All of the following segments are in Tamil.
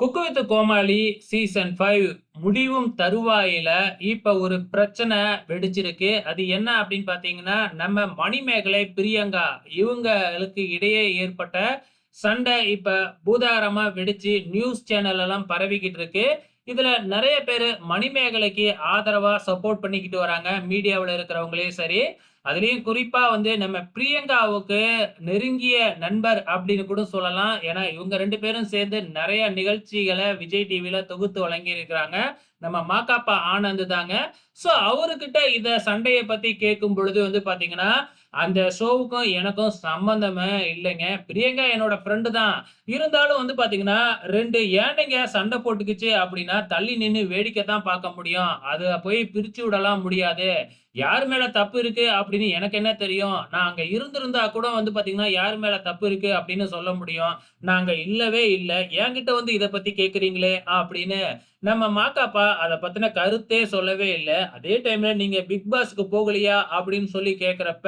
குக்கு வித் கோமாளி சீசன் 5 முடிவும் தருவாயில இப்ப ஒரு பிரச்சனை வெடிச்சிருக்கு. அது என்ன அப்படின்னு பார்த்தீங்கன்னா, நம்ம மணிமேகலை, பிரியங்கா இவங்களுக்கு இடையே ஏற்பட்ட சண்டை இப்ப பூதாகரமா வெடிச்சு நியூஸ் சேனல் எல்லாம் பரவிக்கிட்டு இருக்கு. இதுல நெறைய பேரு மணிமேகலைக்கு ஆதரவா சப்போர்ட் பண்ணிக்கிட்டு வராங்க. மீடியாவுல இருக்கிறவங்களே சரி. அதுலயும் குறிப்பா வந்து நம்ம பிரியங்காவுக்கு நெருங்கிய நண்பர் அப்படின்னு கூட சொல்லலாம். ஏன்னா, இவங்க 2 பேரும் சேர்ந்து நெறைய நிகழ்ச்சிகள விஜய் டிவில தொகுத்து வழங்கியிருக்கிறாங்க. நம்ம மாகாப்பா ஆனந்த் தாங்க. ஸோ அவருகிட்ட இத சண்டைய பத்தி கேட்கும் பொழுது வந்து பார்த்தீங்கன்னா, அந்த ஷோவுக்கும் எனக்கும் சம்மந்தமே இல்லைங்க. பிரியங்கா என்னோட ஃப்ரெண்ட் தான். இருந்தாலும் வந்து பார்த்தீங்கன்னா, 2 யானைங்க சண்டை போட்டுக்கிச்சு அப்படின்னா, தள்ளி நின்னு வேடிக்கை தான் பார்க்க முடியும். அத போய் பிரிச்சு விடலாம் முடியாது. யார் மேல தப்பு இருக்கு அப்படின்னு எனக்கு என்ன தெரியும்? நான் அங்க இருந்திருந்தா கூட வந்து பார்த்தீங்கன்னா, யார் மேல தப்பு இருக்கு அப்படின்னு சொல்ல முடியும். நான் அங்க இல்லவே இல்ல. என்கிட்ட வந்து இத பத்தி கேட்கிறீங்களே அப்படின்னு நம்ம மாக்காப்பா அத பத்தின கருத்தே சொல்லவே இல்ல. அதே டைம்ல நீங்க பிக் பாஸ்க்கு போகலையா? அப்படின்னு சொல்லி கேட்கிறப்ப,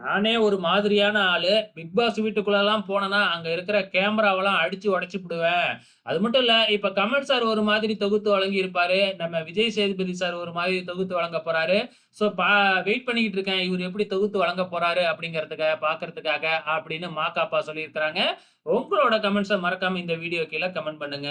நானே ஒரு மாதிரியான ஆளு. பிக் பாஸ் வீட்டுக்குள்ளலாம் போனேன்னா, அங்க இருக்கிற கேமராவெல்லாம் அடிச்சு உடைச்சுப்புடுவேன். அது மட்டும் இல்ல, இப்ப கமல் சார் ஒரு மாதிரி தொகுத்து வழங்கியிருப்பாரு. நம்ம விஜய் சேதுபதி சார் ஒரு மாதிரி தொகுத்து வழங்கப் போறாரு. ஸோ வெயிட் பண்ணிக்கிட்டு இருக்கேன். இவரு எப்படி தொகுத்து வழங்கப் போறாரு அப்படிங்கிறதுக்காக, பார்க்கறதுக்காக அப்படின்னு மாகாப்பா சொல்லியிருக்கிறாங்க. உங்களோட கமெண்ட்ஸ மறக்காம இந்த வீடியோ கீழ கமெண்ட் பண்ணுங்க.